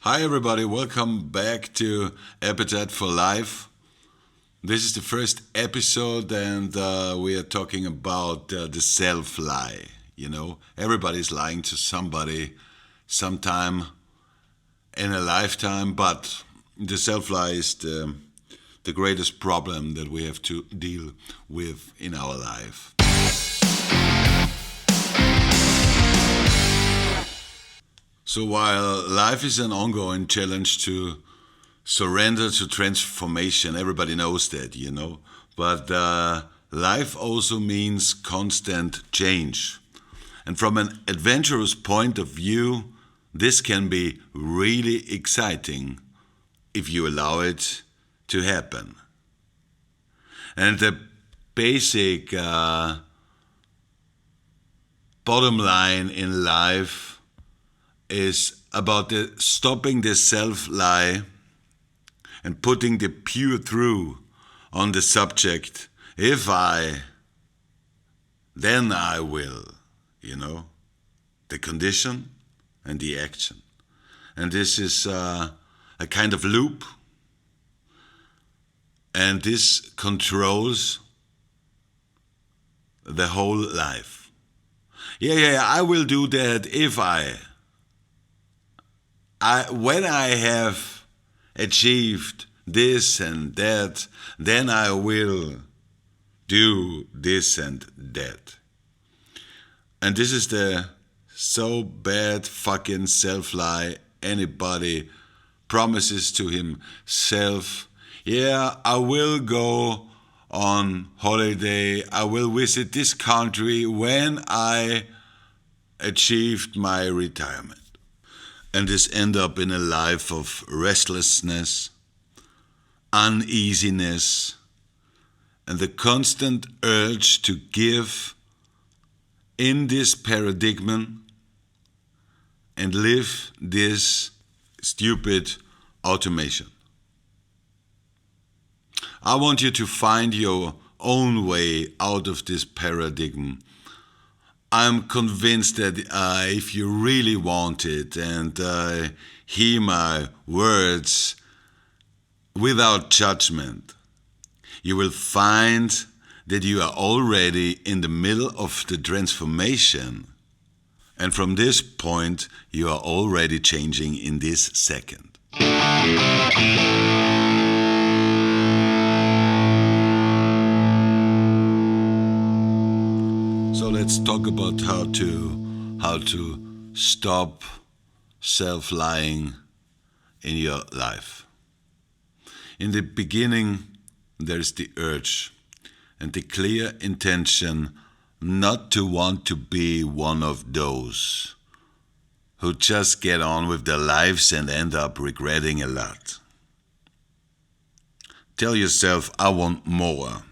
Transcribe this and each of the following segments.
Hi, everybody. Welcome back to Appetite for Life. This is the first episode, and we are talking about the self lie. Everybody's lying to somebody sometime in a lifetime, but the self lie is the greatest problem that we have to deal with in our life. So while life is an ongoing challenge to surrender to transformation, everybody knows that. But life also means constant change. And from an adventurous point of view, this can be really exciting if you allow it to happen. And the basic bottom line in life is about stopping the self-lie and putting the pure truth on the subject. If I, then I will, the condition and the action. And this is a kind of loop, and this controls the whole life. Yeah, I will do that if when I have achieved this and that, then I will do this and that. And this is the so bad fucking self-lie anybody promises to himself. Yeah, I will go on holiday, I will visit this country when I achieved my retirement. And this end up in a life of restlessness, uneasiness, and the constant urge to give in this paradigm and live this stupid automation. I want you to find your own way out of this paradigm. I'm convinced that if you really want it and hear my words without judgment, you will find that you are already in the middle of the transformation. And from this point, you are already changing in this second. So let's talk about how to stop self-lying in your life. In the beginning, there's the urge and the clear intention not to want to be one of those who just get on with their lives and end up regretting a lot. Tell yourself, I want more.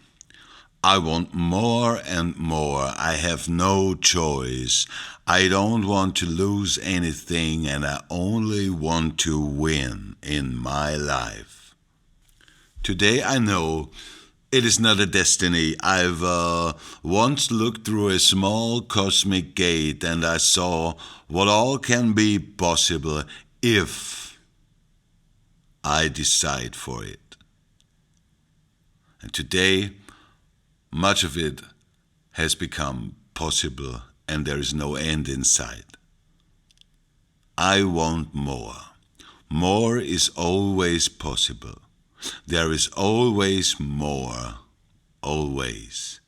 I want more and more. I have no choice. I don't want to lose anything, and I only want to win in my life. Today I know it is not a destiny. I've once looked through a small cosmic gate and I saw what all can be possible if I decide for it. And today, much of it has become possible and there is no end in sight. I want more. More is always possible. There is always more, always.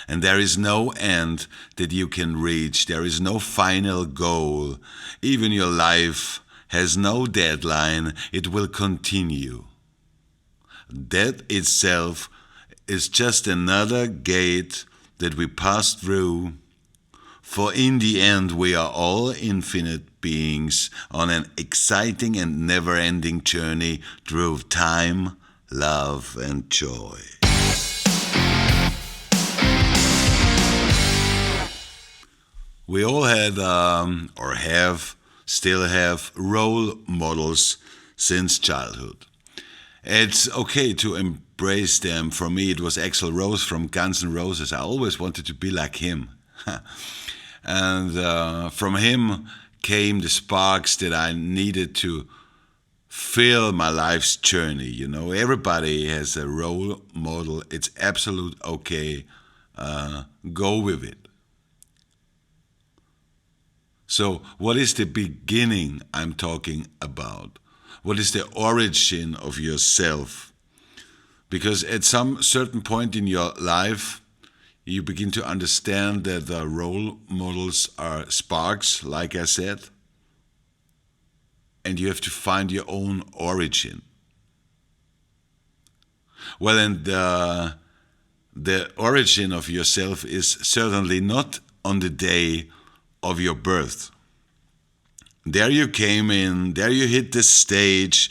And there is no end that you can reach. There is no final goal. Even your life has no deadline. It will continue. That itself is just another gate that we pass through, for in the end we are all infinite beings on an exciting and never-ending journey through time, love, and joy. We all had, or have, still have role models since childhood. It's okay to embrace them. For me, it was Axl Rose from Guns N' Roses. I always wanted to be like him. And from him came the sparks that I needed to fill my life's journey. Everybody has a role model. It's absolute okay. Go with it. So, what is the beginning I'm talking about? What is the origin of yourself? Because at some certain point in your life, you begin to understand that the role models are sparks, like I said, and you have to find your own origin. Well, and the origin of yourself is certainly not on the day of your birth. There you came in, there you hit this stage,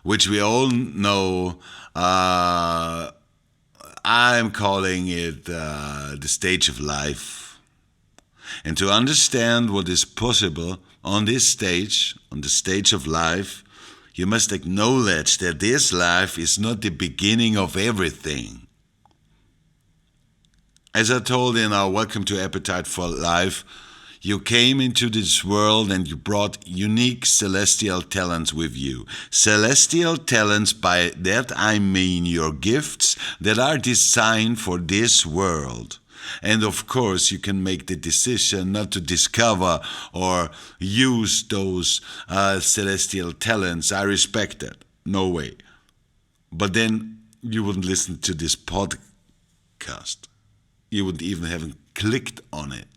which we all know. I'm calling it the stage of life. And to understand what is possible on this stage, on the stage of life, you must acknowledge that this life is not the beginning of everything. As I told in our Welcome to Appetite for Life, you came into this world and you brought unique celestial talents with you. Celestial talents, by that I mean your gifts that are designed for this world. And of course, you can make the decision not to discover or use those celestial talents. I respect that. No way. But then you wouldn't listen to this podcast. You wouldn't even have clicked on it.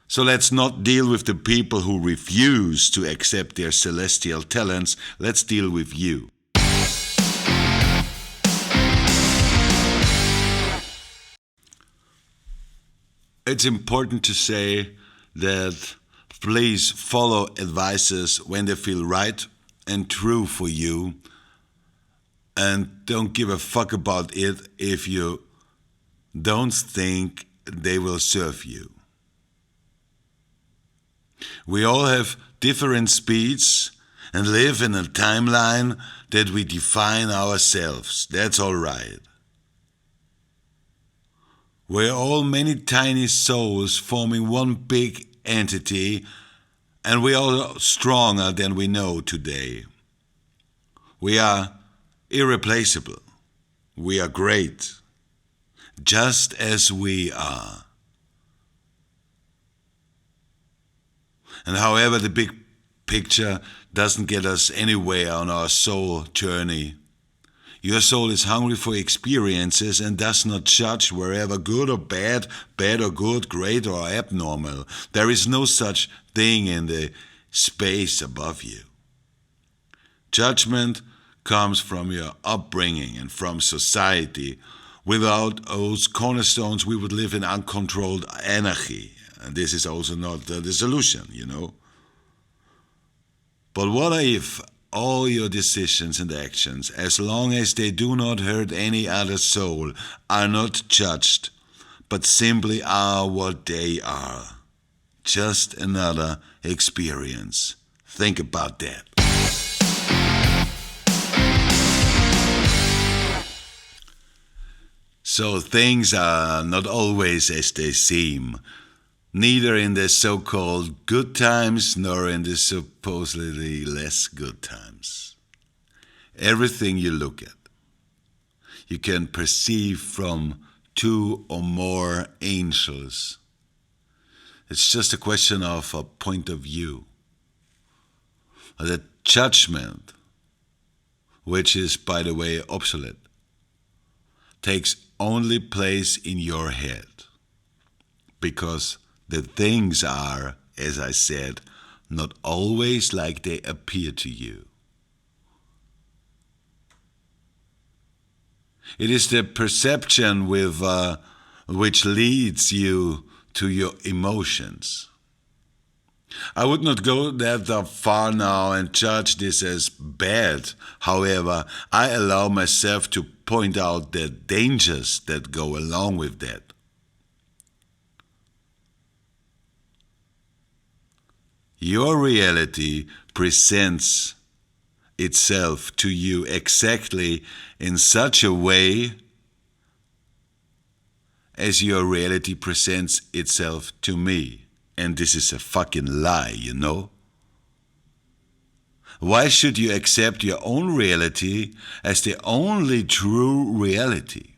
So let's not deal with the people who refuse to accept their celestial talents. Let's deal with you. It's important to say that please follow advices when they feel right and true for you, and don't give a fuck about it if you don't think they will serve you. We all have different speeds and live in a timeline that we define ourselves. That's all right. We're all many tiny souls forming one big entity, and we are stronger than we know today. We are irreplaceable. We are great, just as we are. And however, the big picture doesn't get us anywhere on our soul journey. Your soul is hungry for experiences and does not judge wherever good or bad, bad or good, great or abnormal. There is no such thing in the space above you. Judgment comes from your upbringing and from society. Without those cornerstones, we would live in uncontrolled anarchy. And this is also not the solution, But what if all your decisions and actions, as long as they do not hurt any other soul, are not judged, but simply are what they are? Just another experience. Think about that. So things are not always as they seem, neither in the so-called good times nor in the supposedly less good times. Everything you look at, you can perceive from two or more angels. It's just a question of a point of view. The judgment, which is, by the way, obsolete, takes only place in your head, because the things are, as I said, not always like they appear to you. It is the perception which leads you to your emotions. I would not go that far now and judge this as bad. However, I allow myself to point out the dangers that go along with that. Your reality presents itself to you exactly in such a way as your reality presents itself to me. And this is a fucking lie, Why should you accept your own reality as the only true reality?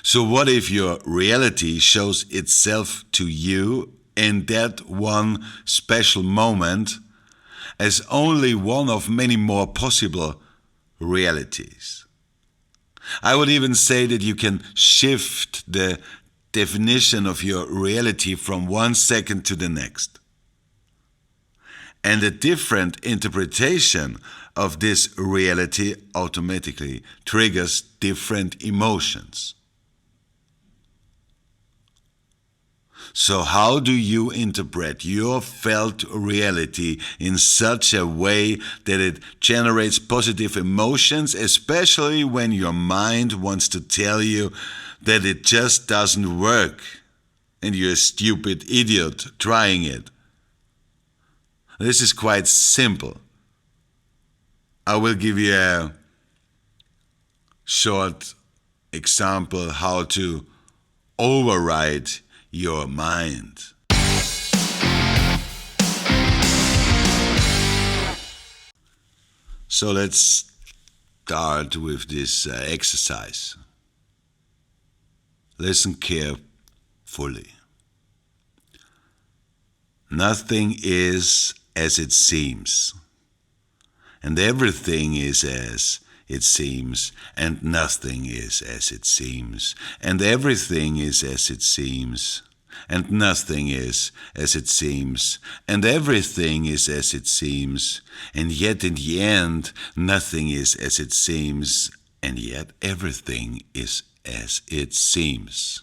So what if your reality shows itself to you in that one special moment as only one of many more possible realities? I would even say that you can shift the definition of your reality from 1 second to the next. And a different interpretation of this reality automatically triggers different emotions. So how do you interpret your felt reality in such a way that it generates positive emotions, especially when your mind wants to tell you that it just doesn't work and you're a stupid idiot trying it? This is quite simple. I will give you a short example how to override your mind. So let's start with this exercise. Listen carefully. Nothing is as it seems, and everything is as it seems, and nothing is as it seems, and everything is as it seems, and nothing is as it seems, and everything is as it seems, and yet in the end, nothing is as it seems, and yet everything is as it seems.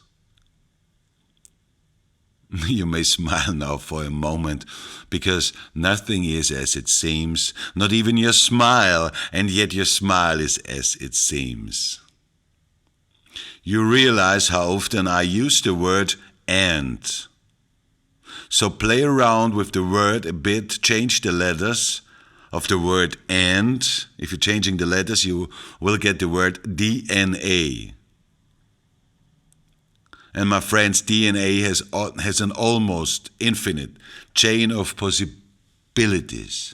You may smile now for a moment, because nothing is as it seems, not even your smile, and yet your smile is as it seems. You realize how often I use the word and. So play around with the word a bit, change the letters of the word and. If you're changing the letters, you will get the word DNA. And my friends, DNA has an almost infinite chain of possibilities.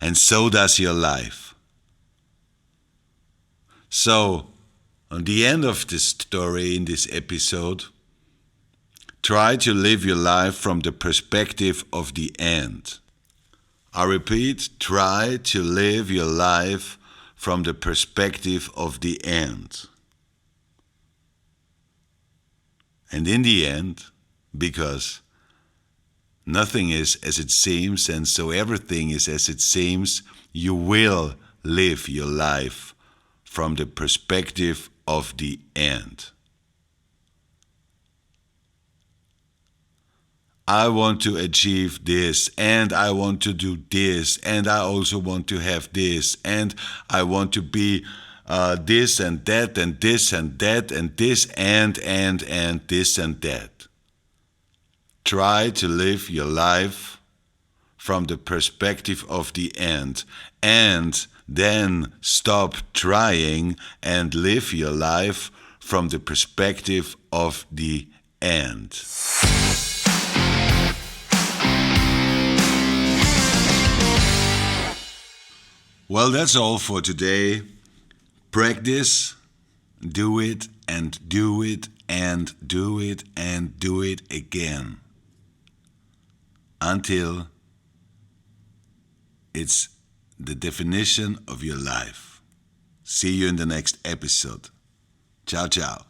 And so does your life. So, on the end of this story in this episode, try to live your life from the perspective of the end. I repeat, try to live your life from the perspective of the end. And in the end, because nothing is as it seems, and so everything is as it seems, you will live your life from the perspective of the end. I want to achieve this, and I want to do this, and I also want to have this, and I want to be this and that, and this and that, and this and this and that. Try to live your life from the perspective of the end, and then stop trying and live your life from the perspective of the end. Well, that's all for today. Practice, do it, and do it, and do it, and do it again. Until it's the definition of your life. See you in the next episode. Ciao, ciao.